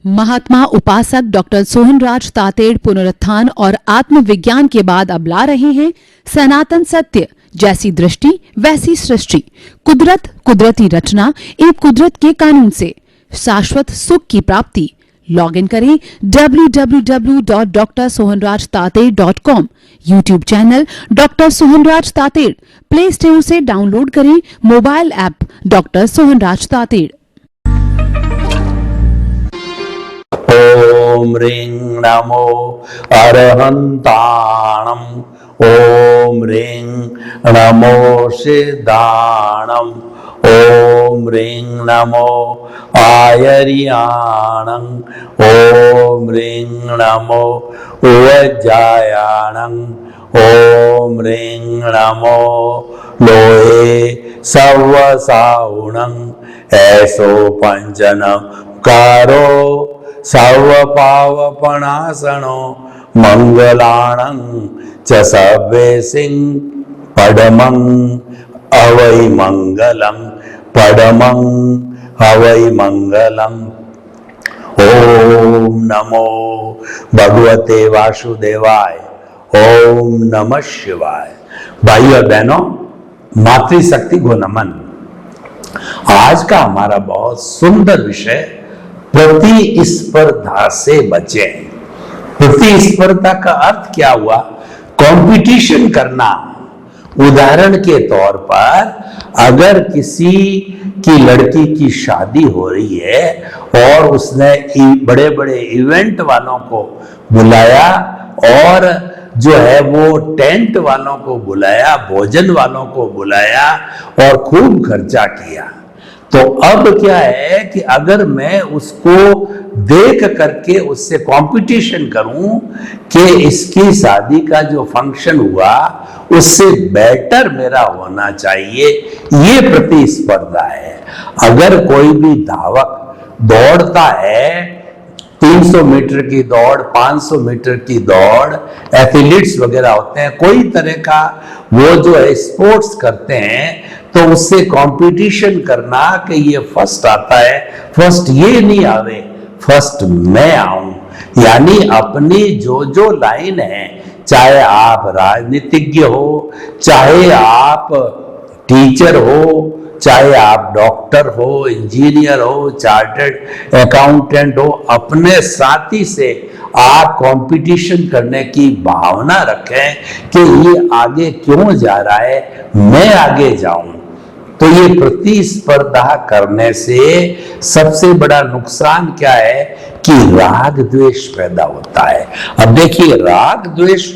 महात्मा उपासक डॉक्टर सोहनराज तातेड़ पुनरुत्थान और आत्मविज्ञान के बाद अब ला रहे हैं सनातन सत्य, जैसी दृष्टि वैसी सृष्टि, कुदरत, कुदरती रचना एवं कुदरत के कानून से शाश्वत सुख की प्राप्ति। लॉगिन करें www.drsohanrajtated.com, YouTube channel doctor Sohanraj Tated, play store से डाउनलोड करें mobile app doctor Sohanraj Tated. ओम ह्रीं नमो अरहंताणम, ओम ह्रीं नमो सिद्धाणम, ओम ह्रीं नमो आयर्याणं, ओम ह्रीं नमो उवज्जायाणं, ओम ह्रीं नमो लोहे सवसाउणं, ऐसो पंचनकारो सर्वपावपणासनो मंगलाणं च सव्येसिं पडमं अवै मंगलं, पडमं अवै मंगलम्। ओम नमो भगवते वासुदेवाय, ओम नमः शिवाय। भाइयों और बहनों, मातृशक्ति को नमन। आज का हमारा बहुत सुंदर विषय प्रतिस्पर्धा से बचें। प्रतिस्पर्धा का अर्थ क्या हुआ? कंपटीशन करना। उदाहरण के तौर पर अगर किसी की लड़की की शादी हो रही है और उसने बड़े बड़े इवेंट वालों को बुलाया और जो है वो टेंट वालों को बुलाया, भोजन वालों को बुलाया और खूब खर्चा किया, तो अब क्या है कि अगर मैं उसको देख करके उससे कंपटीशन करूं कि इसकी शादी का जो फंक्शन हुआ उससे बेटर मेरा होना चाहिए, ये प्रतिस्पर्धा है। अगर कोई भी धावक दौड़ता है, 300 मीटर की दौड़, 500 मीटर की दौड़, एथलीट्स वगैरह होते हैं, कोई तरह का वो जो है स्पोर्ट्स करते हैं, तो उससे कंपटीशन करना कि ये फर्स्ट आता है, फर्स्ट ये नहीं आवे, फर्स्ट मैं आऊं, यानी अपनी जो जो लाइन है, चाहे आप राजनीतिज्ञ हो, चाहे आप टीचर हो, चाहे आप डॉक्टर हो, इंजीनियर हो, चार्टर्ड अकाउंटेंट हो, अपने साथी से आप कंपटीशन करने की भावना रखें कि ये आगे क्यों जा रहा है, मैं आगे जाऊं। तो ये प्रतिस्पर्धा करने से सबसे बड़ा नुकसान क्या है कि राग द्वेष पैदा होता है। अब देखिए, राग द्वेष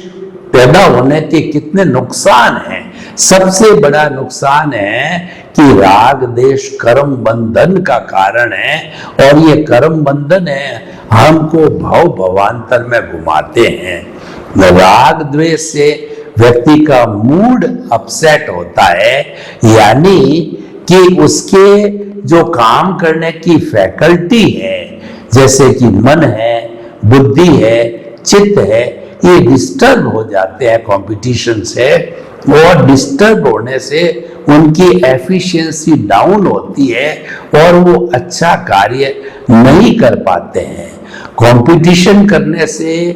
पैदा होने के कितने नुकसान हैं। सबसे बड़ा नुकसान है कि राग देश कर्म बंधन का कारण है, और ये कर्म बंधन है हमको भव भवांतर में घुमाते हैं। राग द्वेष से व्यक्ति का मूड अपसेट होता है, यानी कि उसके जो काम करने की फैकल्टी है, जैसे कि मन है, बुद्धि है, चित्त है, ये डिस्टर्ब हो जाते हैं कंपटीशन से, और डिस्टर्ब होने से उनकी एफिशिएंसी डाउन होती है और वो अच्छा कार्य नहीं कर पाते हैं। कंपटीशन करने से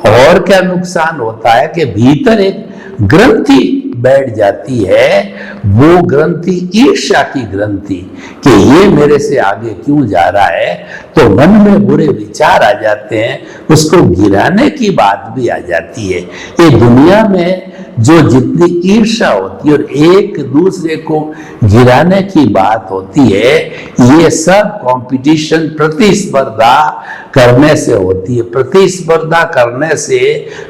और क्या नुकसान होता है कि भीतर एक ग्रंथि बैठ जाती है, वो ग्रंथि ईर्ष्या की ग्रंथि, कि ये मेरे से आगे क्यों जा रहा है, तो मन में बुरे विचार आ जाते हैं, उसको गिराने की बात भी आ जाती है। ये दुनिया में जो जितनी ईर्ष्या होती है और एक दूसरे को गिराने की बात होती है, ये सब कंपटीशन, प्रतिस्पर्धा करने से होती है। प्रतिस्पर्धा करने से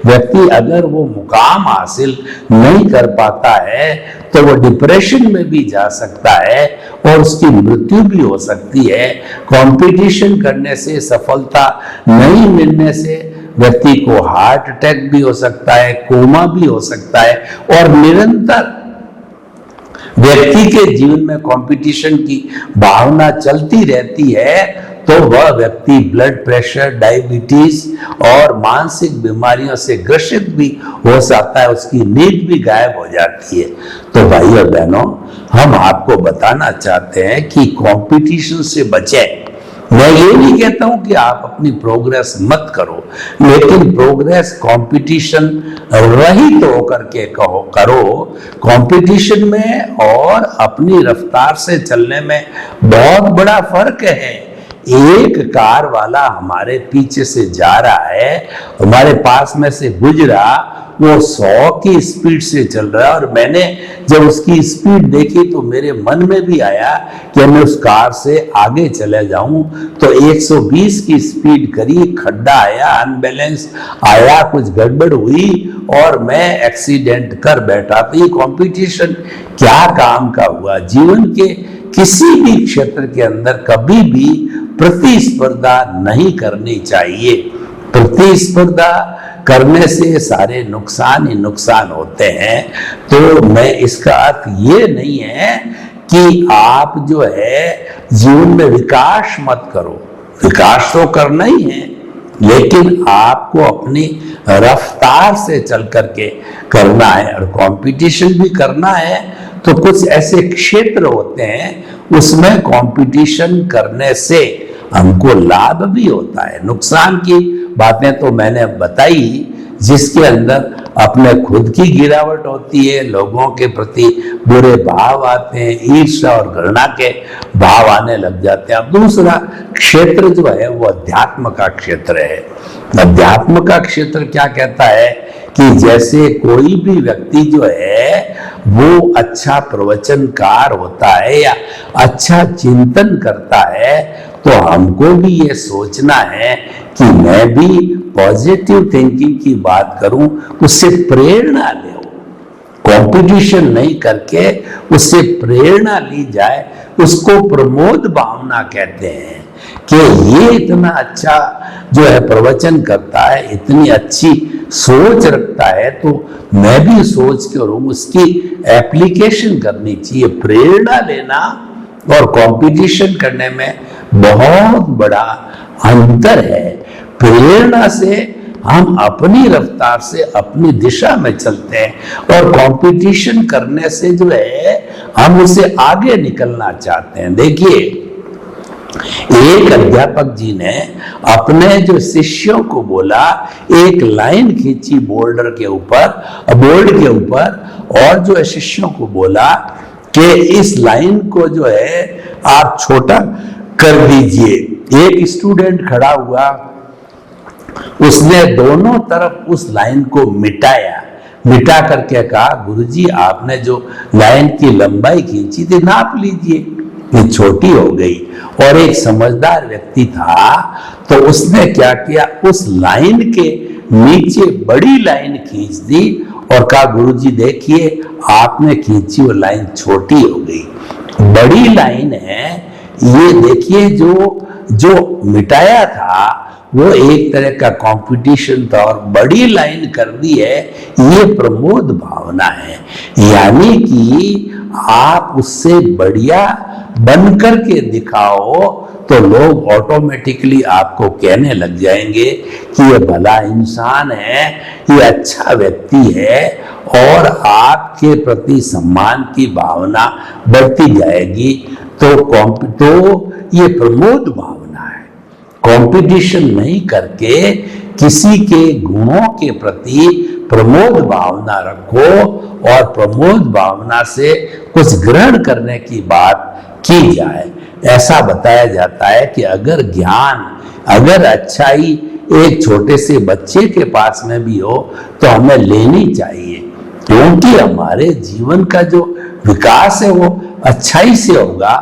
व्यक्ति अगर वो मुकाम हासिल नहीं कर पाता है तो वो डिप्रेशन में भी जा सकता है और उसकी मृत्यु भी हो सकती है। कंपटीशन करने से, सफलता नहीं मिलने से व्यक्ति को हार्ट अटैक भी हो सकता है, कोमा भी हो सकता है, और निरंतर व्यक्ति के जीवन में कंपटीशन की भावना चलती रहती है तो वह व्यक्ति ब्लड प्रेशर, डायबिटीज और मानसिक बीमारियों से ग्रसित भी हो सकता है, उसकी नींद भी गायब हो जाती है। तो भाई और बहनों, हम आपको बताना चाहते हैं कि कंपटीशन से बचें। मैं ये नहीं कहता हूं कि आप अपनी प्रोग्रेस मत करो, लेकिन प्रोग्रेस कंपटीशन रहित तो होकर के करो। कंपटीशन में और अपनी रफ्तार से चलने में बहुत बड़ा फर्क है। एक कार वाला हमारे पीछे से जा रहा है, हमारे पास में से गुजरा, वो 100 की स्पीड से चल रहा है, और मैंने जब उसकी स्पीड देखी तो मेरे मन में भी आया कि मैं उस कार से आगे चले जाऊं। तो 120 की स्पीड करी, खड्डा आया, अनबैलेंस आया, कुछ गड़बड़ हुई और मैं एक्सीडेंट कर बैठा। तो ये कंपटीशन क्या काम का हुआ? जीवन के किसी भी क्षेत्र के अंदर कभी भी प्रतिस्पर्धा नहीं करनी चाहिए। प्रतिस्पर्धा करने से सारे नुकसान ही नुकसान होते हैं। तो मैं इसका अर्थ ये नहीं है कि आप जो है जीवन में विकास मत करो, विकास तो करना ही है, लेकिन आपको अपनी रफ्तार से चल करके करना है। और कंपटीशन भी करना है तो कुछ ऐसे क्षेत्र होते हैं उसमें कंपटीशन करने से हमको लाभ भी होता है। नुकसान की बातें तो मैंने बताई, जिसके अंदर अपने खुद की गिरावट होती है, लोगों के प्रति बुरे भाव आते हैं, ईर्ष्या और घृणा के भाव आने लग जाते हैं। अब दूसरा क्षेत्र जो है वो अध्यात्म का क्षेत्र है। अध्यात्म का क्षेत्र क्या कहता है कि जैसे कोई भी व्यक्ति जो है वो अच्छा प्रवचनकार होता है या अच्छा चिंतन करता है, तो हमको भी ये सोचना है कि मैं भी पॉजिटिव थिंकिंग की बात करूं, उससे प्रेरणा ले। कंपटीशन नहीं करके उससे प्रेरणा ली जाए, उसको प्रमोद भावना कहते हैं कि ये इतना अच्छा जो है प्रवचन करता है, इतनी अच्छी सोच रखता है, तो मैं भी सोच के और उसकी एप्लीकेशन करनी चाहिए। प्रेरणा लेना और कंपटीशन करने में बहुत बड़ा अंतर है। प्रेरणा से हम अपनी रफ्तार से अपनी दिशा में चलते हैं और कंपटीशन करने से जो है हम उससे आगे निकलना चाहते हैं। देखिए, एक अध्यापक जी ने अपने जो शिष्यों को बोला, एक लाइन खींची बोर्ड के ऊपर और जो है शिष्यों को बोला कि इस लाइन को जो है आप छोटा कर दीजिए। एक स्टूडेंट खड़ा हुआ, उसने दोनों तरफ उस लाइन को मिटा करके कहा, गुरुजी आपने जो लाइन की लंबाई खींची थी नाप लीजिए, ये छोटी हो गई। और एक समझदार व्यक्ति था तो उसने क्या किया, उस लाइन के नीचे बड़ी लाइन खींच दी और कहा, गुरुजी देखिए आपने खींची वो लाइन छोटी हो गई। बड़ी लाइन है ये, देखिए जो मिटाया था वो एक तरह का कंपटीशन था और बड़ी लाइन कर दी है, ये प्रमोद भावना है। यानी कि आप उससे बढ़िया बन करके दिखाओ तो लोग ऑटोमेटिकली आपको कहने लग जाएंगे कि ये भला इंसान है, ये अच्छा व्यक्ति है, और आपके प्रति सम्मान की भावना बढ़ती जाएगी। तो ये प्रमोद भावना है। कंपटीशन नहीं करके किसी के गुणों के प्रति प्रमोद भावना रखो और प्रमोद भावना से कुछ ग्रहण करने की बात की जाए। ऐसा बताया जाता है कि अगर ज्ञान, अगर अच्छाई एक छोटे से बच्चे के पास में भी हो तो हमें लेनी चाहिए, क्योंकि हमारे जीवन का जो विकास है वो अच्छाई से होगा,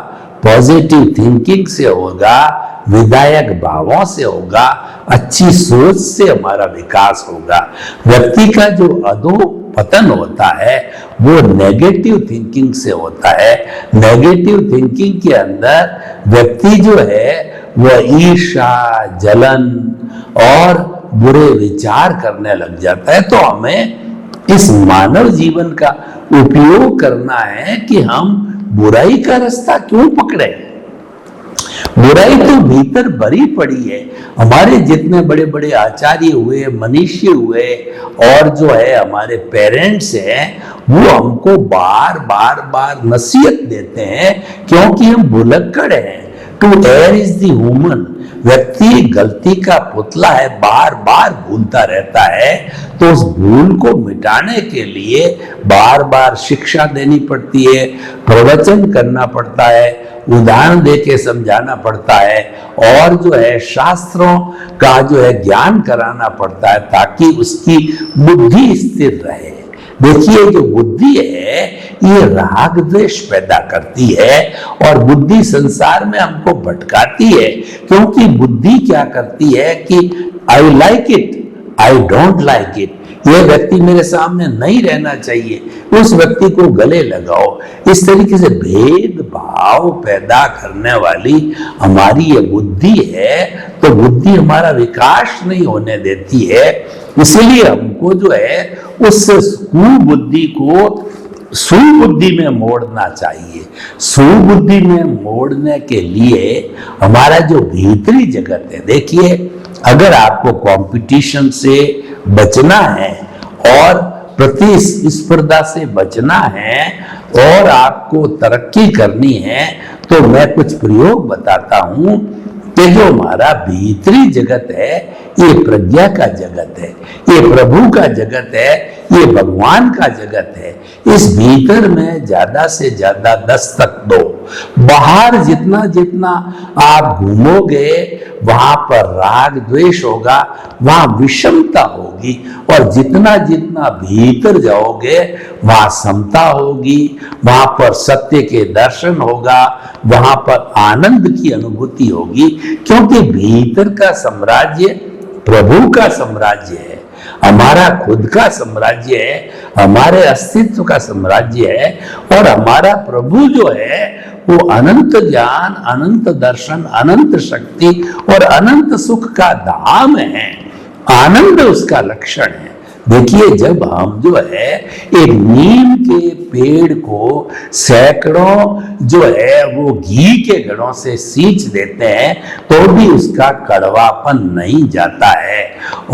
पॉजिटिव थिंकिंग से होगा, विधायक भावों से होगा, अच्छी सोच से हमारा विकास होगा। व्यक्ति का जो अधोपतन होता है वो नेगेटिव थिंकिंग से होता है। नेगेटिव थिंकिंग के अंदर व्यक्ति जो है वह ईर्ष्या, जलन और बुरे विचार करने लग जाता है। तो हमें इस मानव जीवन का उपयोग करना है कि हम बुराई का रास्ता क्यों पकड़े। बुराई तो भीतर भरी पड़ी है। हमारे जितने बड़े बड़े आचार्य हुए, मनीषी हुए और जो है हमारे पेरेंट्स हैं, वो हमको बार बार नसीहत देते हैं, क्योंकि हम भुलक्कड़ हैं। To err is the human. व्यक्ति गलती का पुतला है, बार बार भूलता रहता है, तो उस भूल को मिटाने के लिए बार बार शिक्षा देनी पड़ती है, प्रवचन करना पड़ता है, उदाहरण दे के समझाना पड़ता है, और जो है शास्त्रों का जो है ज्ञान कराना पड़ता है, ताकि उसकी बुद्धि स्थिर रहे। देखिए, जो बुद्धि है ये राग द्वेष पैदा करती है, और बुद्धि संसार में हमको भटकाती है, क्योंकि बुद्धि क्या करती है कि I like it, I don't like it, यह व्यक्ति मेरे सामने नहीं रहना चाहिए, उस व्यक्ति को गले लगाओ। इस तरीके से भेदभाव पैदा करने वाली हमारी ये बुद्धि है, तो बुद्धि हमारा विकास नहीं होने देती है। इसलिए हमको जो है उस कुबुद्धि को सुबुद्धि में मोड़ना चाहिए। सुबुद्धि में मोड़ने के लिए हमारा जो भीतरी जगत है, देखिए, अगर आपको कंपटीशन से बचना है और प्रतिस्पर्धा से बचना है और आपको तरक्की करनी है, तो मैं कुछ प्रयोग बताता हूं कि जो हमारा भीतरी जगत है ये प्रज्ञा का जगत है, ये प्रभु का जगत है, ये भगवान का जगत है। इस भीतर में ज्यादा से ज्यादा दस्तक दो। बाहर जितना जितना आप घूमोगे वहां पर राग द्वेष होगा, वहां विषमता होगी, और जितना जितना भीतर जाओगे वहां समता होगी, वहां पर सत्य के दर्शन होगा, वहां पर आनंद की अनुभूति होगी, क्योंकि भीतर का साम्राज्य प्रभु का साम्राज्य है, हमारा खुद का साम्राज्य है, हमारे अस्तित्व का साम्राज्य है। और हमारा प्रभु जो है वो अनंत ज्ञान, अनंत दर्शन, अनंत शक्ति और अनंत सुख का धाम है। आनंद उसका लक्षण है। देखिए, जब हम जो है एक नीम के पेड़ को सैकड़ों जो है वो घी के घड़ों से सींच देते हैं तो भी उसका कड़वापन नहीं जाता है।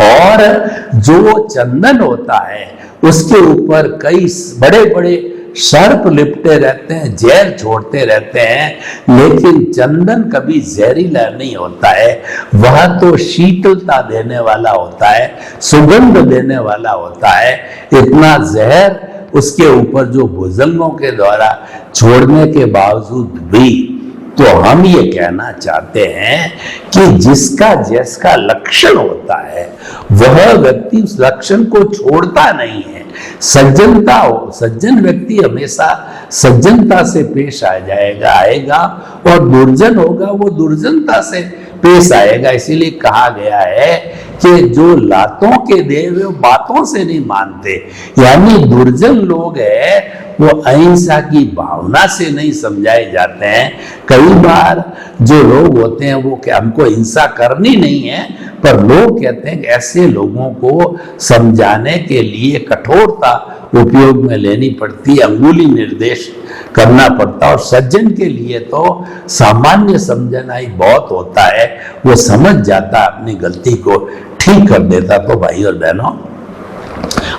और जो चंदन होता है उसके ऊपर कई बड़े बड़े सर्प लिपटे रहते हैं, जहर छोड़ते रहते हैं, लेकिन चंदन कभी जहरीला नहीं होता है। वह तो शीतलता देने वाला होता है, सुगंध देने वाला होता है। इतना जहर उसके ऊपर जो भुजंगों के द्वारा छोड़ने के बावजूद भी, तो हम ये कहना चाहते हैं कि जिसका जैसा लक्षण होता है वह व्यक्ति उस लक्षण को छोड़ता नहीं है। सज्जनता हो, सज्जन व्यक्ति हमेशा सज्जनता से पेश आएगा, और दुर्जन होगा वो दुर्जनता से पेश आएगा। इसीलिए कहा गया है कि जो लातों के देव वो बातों से नहीं मानते, यानी दुर्जन लोग हैं वो अहिंसा की भावना से नहीं समझाए जाते हैं। कई बार जो लोग होते हैं वो क्या हमको हिंसा करनी नहीं है, पर लोग कहते हैं कि ऐसे लोगों को समझाने के लिए कठोरता उपयोग में लेनी पड़ती है, अंगुली निर्देश करना पड़ता है। और सज्जन के लिए तो सामान्य समझना ही बहुत होता है, वो समझ जाता अपनी गलती को ठीक कर देता। तो भाई और बहनों,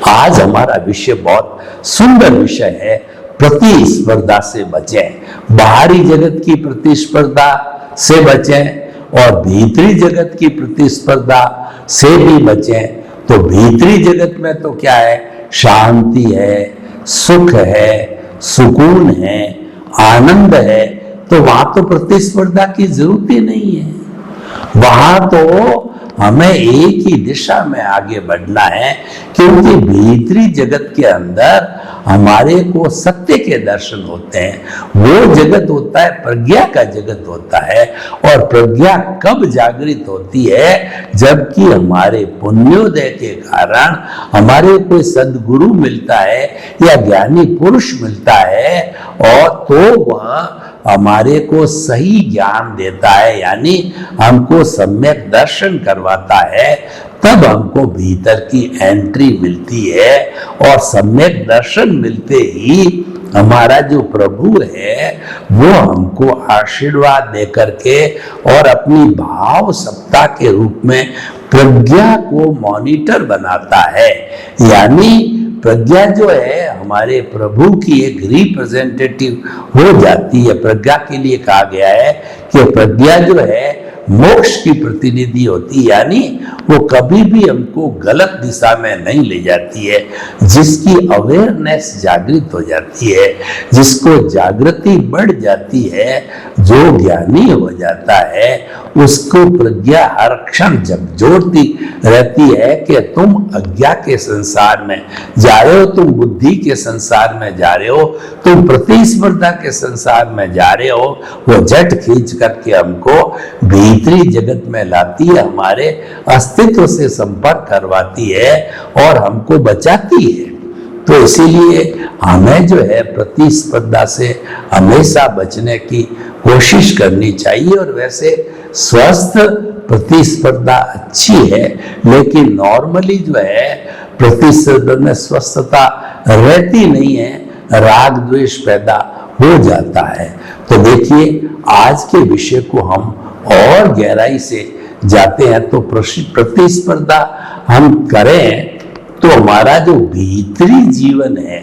आज हमारा विषय बहुत सुंदर विषय है, प्रतिस्पर्धा से बचें। बाहरी जगत की प्रतिस्पर्धा से बचें और भीतरी जगत की प्रतिस्पर्धा से भी बचें। तो भीतरी जगत में तो क्या है, शांति है, सुख है, सुकून है, आनंद है, तो वहां तो प्रतिस्पर्धा की जरूरत ही नहीं है। वहां तो हमें एक ही दिशा में आगे बढ़ना है, क्योंकि भीतरी जगत के अंदर हमारे को सत्य के दर्शन होते हैं। वो जगत होता है, प्रज्ञा का जगत होता है। और प्रज्ञा कब जागृत होती है, जबकि हमारे पुण्योदय के कारण हमारे कोई सद्गुरु मिलता है या ज्ञानी पुरुष मिलता है, और तो वह हमारे को सही ज्ञान देता है, यानी हमको सम्यक दर्शन करवाता है। तब हमको भीतर की एंट्री मिलती है, और सम्यक दर्शन मिलते ही हमारा जो प्रभु है वो हमको आशीर्वाद दे करके और अपनी भाव सत्ता के रूप में प्रज्ञा को मॉनिटर बनाता है। यानी प्रज्ञा जो है हमारे प्रभु की एक रिप्रेजेंटेटिव हो जाती है। प्रज्ञा के लिए कहा गया है कि प्रज्ञा जो है मोक्ष की प्रतिनिधि होती है, यानी वो कभी भी हमको गलत दिशा में नहीं ले जाती है। जिसकी अवेयरनेस जागृत हो जाती है, जिसको जागृति बढ़ जाती है, जो ज्ञानी हो जाता है, उसको प्रज्ञा हर क्षण झकझोरती रहती है कि तुम अज्ञा के संसार में जा रहे हो, तुम बुद्धि के संसार में जा रहे हो, तुम प्रतिस्पर्धा के संसार में जा रहे हो। वो झट खींच करके हमको भीतरी जगत में लाती है, हमारे अस्तित्व से संपर्क करवाती है और हमको बचाती है। तो इसीलिए हमें जो है प्रतिस्पर्धा से हमेशा बचने की कोशिश करनी चाहिए। और वैसे स्वस्थ प्रतिस्पर्धा अच्छी है, लेकिन नॉर्मली जो है प्रतिस्पर्धा में स्वस्थता रहती नहीं है, राग द्वेष पैदा हो जाता है। तो देखिए, आज के विषय को हम और गहराई से जाते हैं तो प्रतिस्पर्धा हम करें तो हमारा जो भीतरी जीवन है,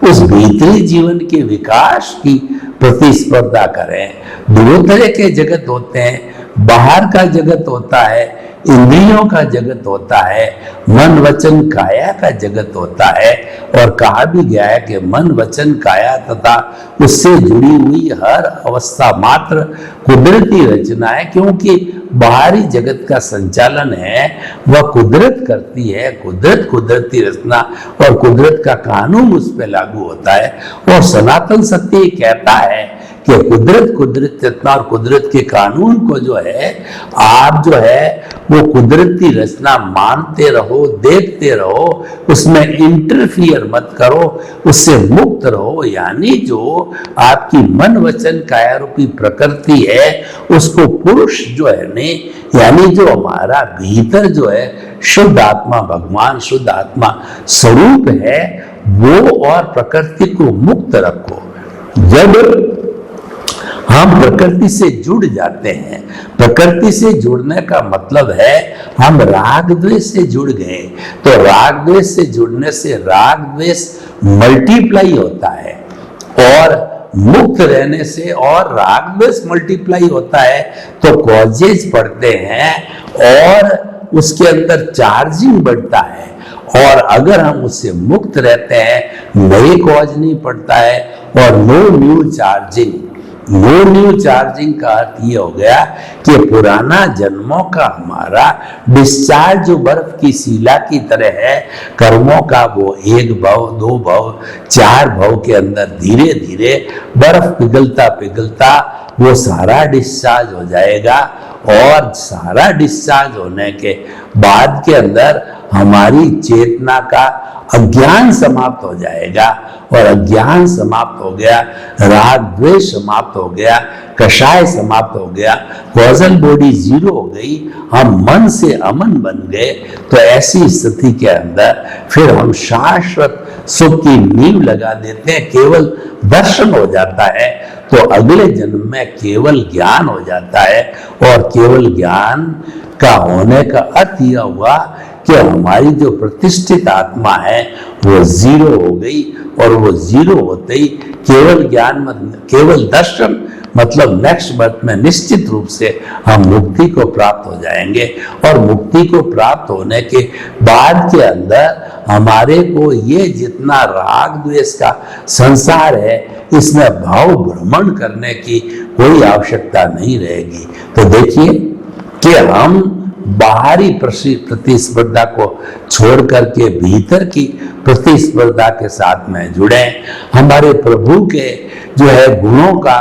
उस भीतरी जीवन के विकास की प्रतिस्पर्धा करें। दो तरह के जगत होते हैं, बाहर का जगत होता है, इंद्रियों का जगत होता है, मन वचन काया का जगत होता है। और कहा भी गया है कि मन वचन काया तथा उससे जुड़ी हुई हर अवस्था मात्र कुदरती रचना है, क्योंकि बाहरी जगत का संचालन है वह कुदरत करती है। कुदरत कुदरती रचना और कुदरत का कानून उस पर लागू होता है। और सनातन सत्य कहता है कि कुदरत कुदरत रचना और कुदरत के कानून को जो है आप जो है वो कुदरती रचना मानते रहो, देखते रहो, उसमें इंटरफियर मत करो, उससे मुक्त रहो। यानी जो आपकी मन वचन काया रूपी प्रकृति है, उसको पुरुष जो है ने, यानी जो हमारा भीतर जो है शुद्ध आत्मा, भगवान शुद्ध आत्मा स्वरूप है, वो और प्रकृति को मुक्त रखो। जब हम प्रकृति से जुड़ जाते हैं, प्रकृति से जुड़ने का मतलब है हम राग द्वेष से जुड़ गए। तो राग द्वेष से जुड़ने से राग द्वेष मल्टीप्लाई होता है, और मुक्त रहने से और राग द्वेष मल्टीप्लाई होता है तो कॉजेज बढ़ते हैं और उसके अंदर चार्जिंग बढ़ता है। और अगर हम उससे मुक्त रहते हैं, नए कॉज नहीं पड़ता है और no new charging. No new charging का अर्थ ये हो गया कि पुराना जन्मों का हमारा डिस्चार्ज जो बर्फ की शिला की तरह है, कर्मों का वो एक भव, दो भव, चार भव के अंदर धीरे धीरे बर्फ पिघलता पिघलता वो सारा डिस्चार्ज हो जाएगा। और सारा डिस्चार्ज होने के बाद के अंदर हमारी चेतना का अज्ञान समाप्त हो जाएगा। और अज्ञान समाप्त हो गया, राग द्वेष समाप्त हो गया, कषाय समाप्त हो गया, कॉजल बॉडी जीरो हो गई, हम मन से अमन बन गए। तो ऐसी स्थिति के अंदर फिर हम शाश्वत सुख की नींव लगा देते हैं, केवल दर्शन हो जाता है। तो अगले जन्म में केवल ज्ञान हो जाता है। और केवल ज्ञान का होने का अर्थ यह हुआ कि हमारी जो प्रतिष्ठित आत्मा है वो जीरो हो गई। और वो जीरो होते ही केवल ज्ञान, केवल दर्शन, मतलब नेक्स्ट बर्थ में निश्चित रूप से हम मुक्ति को प्राप्त हो जाएंगे। और मुक्ति को प्राप्त होने के बाद के अंदर हमारे को ये जितना राग द्वेष का संसार है, इसमें भाव भ्रमण करने की कोई आवश्यकता नहीं रहेगी। तो देखिए कि हम बाहरी प्रतिस्पर्धा को छोड़ करके भीतर की प्रतिस्पर्धा के साथ में जुड़े, हमारे प्रभु के जो है गुणों का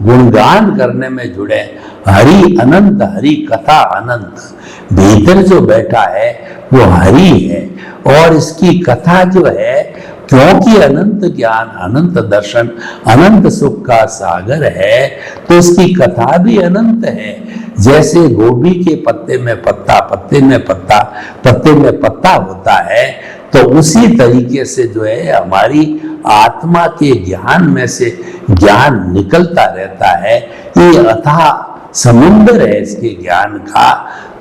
गुणगान करने में जुड़े। हरि अनंत, हरि कथा अनंत, भीतर जो बैठा है वो हरि है। और इसकी कथा जो है, क्योंकि अनंत ज्ञान, अनंत दर्शन, अनंत सुख का सागर है, तो उसकी कथा भी अनंत है। जैसे गोभी के पत्ते में पत्ता, पत्ते में पत्ता, पत्ते में पत्ता होता है, तो उसी तरीके से जो है हमारी आत्मा के ज्ञान में से ज्ञान निकलता रहता है। ये अथाह समुद्र है इसके ज्ञान का।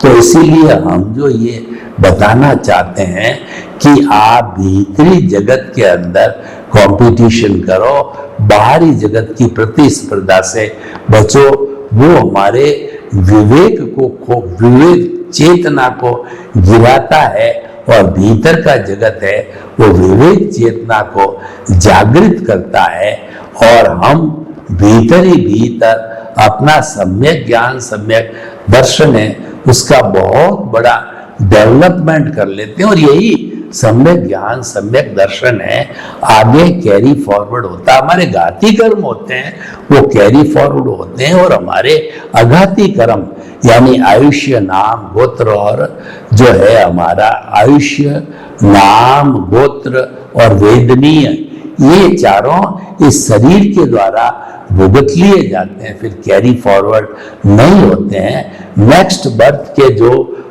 तो इसीलिए हम जो ये बताना चाहते हैं कि आप भीतरी जगत के अंदर कंपटीशन करो, बाहरी जगत की प्रतिस्पर्धा से बचो। वो हमारे विवेक विवेक चेतना को गिराता है, और भीतर का जगत है वो विवेक चेतना को जागृत करता है, और हम भीतर ही भीतर अपना सम्यक ज्ञान, सम्यक दर्शन है, उसका बहुत बड़ा डेवलपमेंट कर लेते हैं। और यही सम्यक ज्ञान, सम्यक दर्शन है, आगे कैरी फॉरवर्ड होता है। हमारे घाती कर्म होते हैं वो कैरी फॉरवर्ड होते हैं, और हमारे अघाती कर्म यानी आयुष्य, नाम, गोत्र, और जो है हमारा आयुष्य, नाम, गोत्र और वेदनीय, ये चारों इस शरीर के द्वारा भुगत लिए जाते हैं, फिर कैरी फॉरवर्ड नहीं होते हैं। नेक्स्ट बर्थ के जो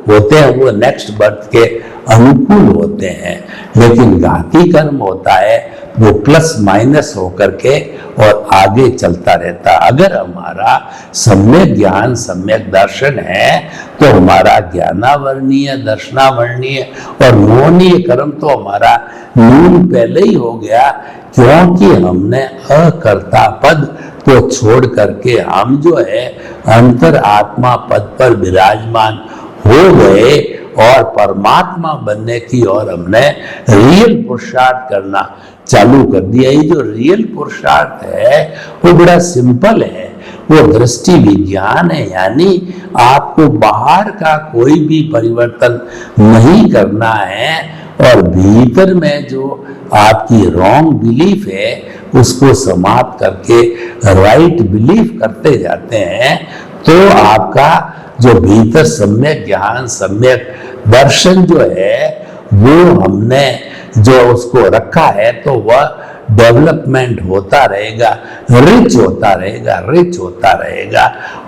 होते हैं वो नेक्स्ट बर्थ के अनुकूल होते हैं, लेकिन घाती कर्म होता है वो प्लस माइनस होकर के और आगे चलता रहता। अगर हमारा सम्यक ज्ञान, सम्यक दर्शन है, तो हमारा ज्ञानावर्णीय, दर्शनावर्णीय और मोहनीय कर्म तो हमारा न्यून पहले ही हो गया, क्योंकि हमने अकर्ता पद को छोड़ करके हम जो है अंतर आत्मा पद पर विराजमान हो गए, और परमात्मा बनने की ओर हमने रियल पुरुषार्थ करना चालू कर दिया। ये जो रियल पुरुषार्थ है वो बड़ा सिंपल है, वो दृष्टि विज्ञान है, यानी आपको बाहर का कोई भी परिवर्तन नहीं करना है, और भीतर में जो आपकी रॉन्ग बिलीफ है उसको समाप्त करके राइट बिलीफ करते जाते हैं, तो आपका जो भीतर सम्यक ज्ञान, सम्यक दर्शन जो है वो हमने जो उसको रखा है, तो वह डेवलपमेंट होता रहेगा, रिच होता रहेगा, रिच होता रहेगा,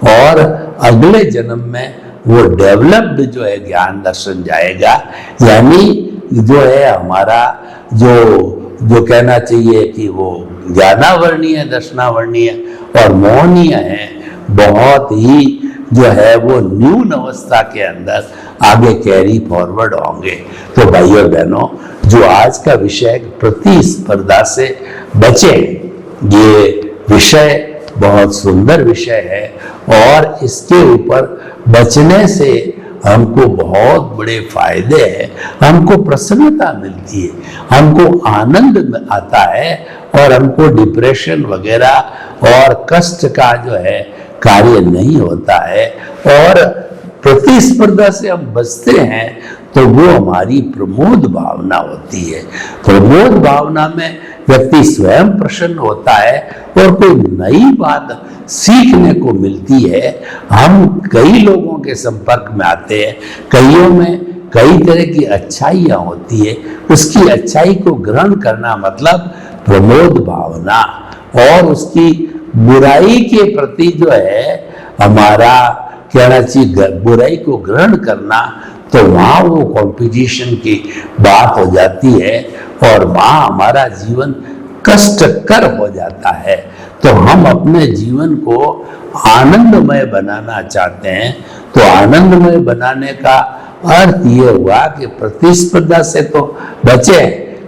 और अगले जन्म में वो डेवलप्ड जो है ज्ञान दर्शन जाएगा। यानी जो है हमारा जो कहना चाहिए कि वो ज्ञानावर्णीय, दर्शनावर्णीय और मोहनीय है, बहुत ही जो है वो न्यून अवस्था के अंदर आगे कैरी फॉरवर्ड होंगे। तो भाइयों बहनों, जो आज का विषय प्रतिस्पर्धा से बचे, ये विषय बहुत सुंदर विषय है, और इसके ऊपर बचने से हमको बहुत बड़े फायदे हैं। हमको प्रसन्नता मिलती है, हमको आनंद आता है, और हमको डिप्रेशन वगैरह और कष्ट का जो है कार्य नहीं होता है। और प्रतिस्पर्धा से हम बचते हैं तो वो हमारी प्रमोद भावना होती है। प्रमोद भावना में व्यक्ति स्वयं प्रसन्न होता है और कोई नई बात सीखने को मिलती है। हम कई लोगों के संपर्क में आते हैं, कईयों में कई तरह की अच्छाइयाँ होती है, उसकी अच्छाई को ग्रहण करना मतलब प्रमोद भावना, और उसकी बुराई के प्रति जो है हमारा कहना चाहिए बुराई को ग्रहण करना, तो वहाँ वो कंपटीशन की बात हो जाती है, और वहाँ हमारा जीवन कष्टकर हो जाता है। तो हम अपने जीवन को आनंदमय बनाना चाहते हैं, तो आनंदमय बनाने का अर्थ ये हुआ कि प्रतिस्पर्धा से तो बचे,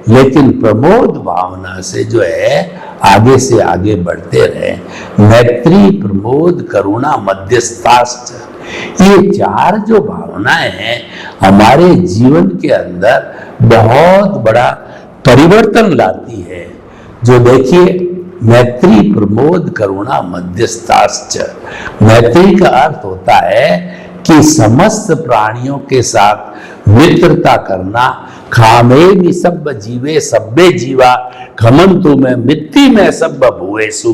लेकिन प्रमोद भावना से जो है आगे से आगे बढ़ते रहे। मैत्री, प्रमोद, करुणा, मध्यस्थाश्च, ये चार जो भावनाएं हैं हमारे जीवन के अंदर बहुत बड़ा परिवर्तन लाती है। जो देखिए, मैत्री, प्रमोद, करुणा, मध्यस्थाश्च। मैत्री का अर्थ होता है कि समस्त प्राणियों के साथ मित्रता करना। खामे सब जीवे सब्बे जीवा खमंतु में मित्ति में सब भुवेसु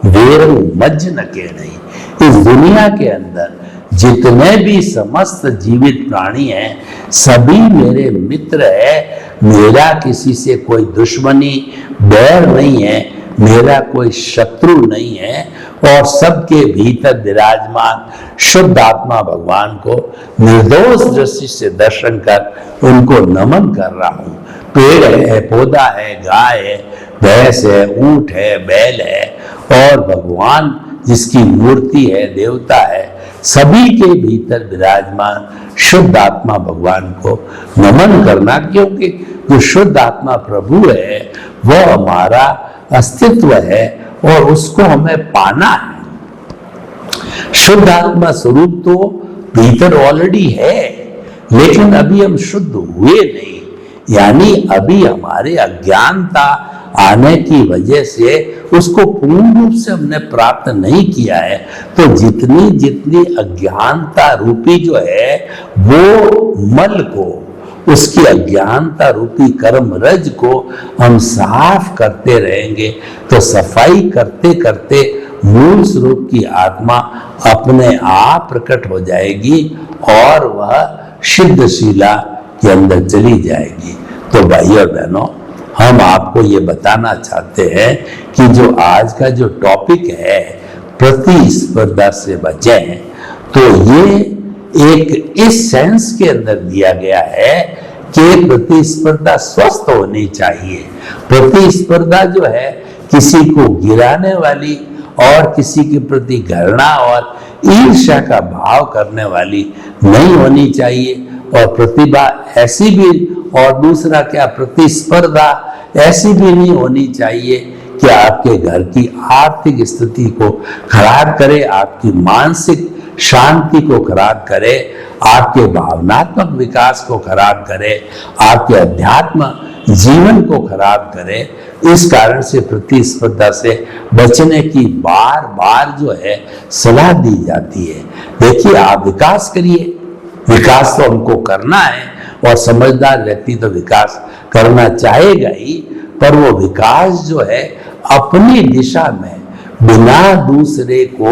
वेरु मज्ज न के नहीं। इस दुनिया के अंदर जितने भी समस्त जीवित प्राणी हैं सभी मेरे मित्र है। मेरा किसी से कोई दुश्मनी, बैर नहीं है, मेरा कोई शत्रु नहीं है, और सबके भीतर विराजमान शुद्ध आत्मा भगवान को निर्दोष दृष्टि से दर्शन कर उनको नमन कर रहा हूँ। पेड़ है, पौधा है, गाय है, भैंस है, ऊंट है, बैल है, और भगवान जिसकी मूर्ति है, देवता है, सभी के भीतर विराजमान शुद्ध आत्मा भगवान को नमन करना, क्योंकि जो शुद्ध आत्मा प्रभु है वह हमारा अस्तित्व है और उसको हमें पाना है। शुद्ध आत्मा स्वरूप तो भीतर ऑलरेडी है, लेकिन अभी हम शुद्ध हुए नहीं, यानी अभी हमारे अज्ञानता आने की वजह से उसको पूर्ण रूप से हमने प्राप्त नहीं किया है। तो जितनी जितनी अज्ञानता रूपी जो है वो मल को, उसकी अज्ञानता रूपी कर्म रज को हम साफ करते रहेंगे तो सफाई करते करते मूल स्वरूप की आत्मा अपने आप प्रकट हो जाएगी और वह सिद्धशीला के अंदर चली जाएगी। तो भाइयों और बहनों, हम आपको ये बताना चाहते हैं कि जो आज का जो टॉपिक है प्रतिस्पर्धा से बचें, तो ये एक इस सेंस के अंदर दिया गया है कि प्रतिस्पर्धा स्वस्थ होनी चाहिए। प्रतिस्पर्धा जो है किसी को गिराने वाली और किसी के प्रति घृणा और ईर्ष्या का भाव करने वाली नहीं होनी चाहिए। और प्रतिभा ऐसी भी, और दूसरा क्या, प्रतिस्पर्धा ऐसी भी नहीं होनी चाहिए कि आपके घर की आर्थिक स्थिति को खराब करे, आपकी मानसिक शांति को खराब करे, आपके भावनात्मक विकास को खराब करे, आपके अध्यात्म जीवन को खराब करे। इस कारण से प्रतिस्पर्धा से बचने की बार बार जो है सलाह दी जाती है। देखिए, आप विकास करिए, विकास तो हमको करना है और समझदार व्यक्ति तो विकास करना चाहेगा ही, पर वो विकास जो है अपनी दिशा में बिना दूसरे को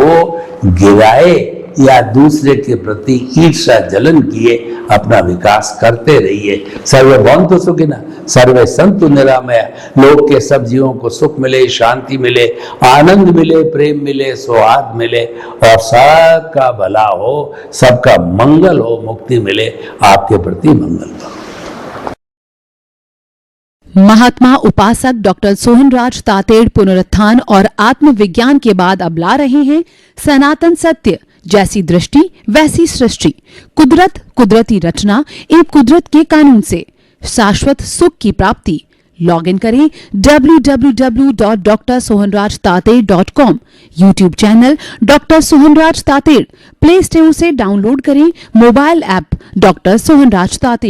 गिराए या दूसरे के प्रति ईर्ष्या जलन किए अपना विकास करते रहिए। सर्वे भवन्तु सुखिनः, सर्वे सन्तु निरामया। लोक के सब जीवों को सुख मिले, शांति मिले, आनंद मिले, प्रेम मिले, सौहार्द मिले और सबका भला हो, सबका मंगल हो, मुक्ति मिले। आपके प्रति मंगल हो। महात्मा उपासक डॉक्टर सोहनराज तातेड़ पुनरुत्थान और आत्मविज्ञान के बाद अब ला रहे हैं सनातन सत्य, जैसी दृष्टि वैसी सृष्टि, कुदरत, कुदरती रचना एवं कुदरत के कानून से शाश्वत सुख की प्राप्ति। लॉगिन करें www.drsohanrajtated.com, YouTube channel doctor Sohanraj Tated, play store से डाउनलोड करें mobile app doctor Sohanraj Tated.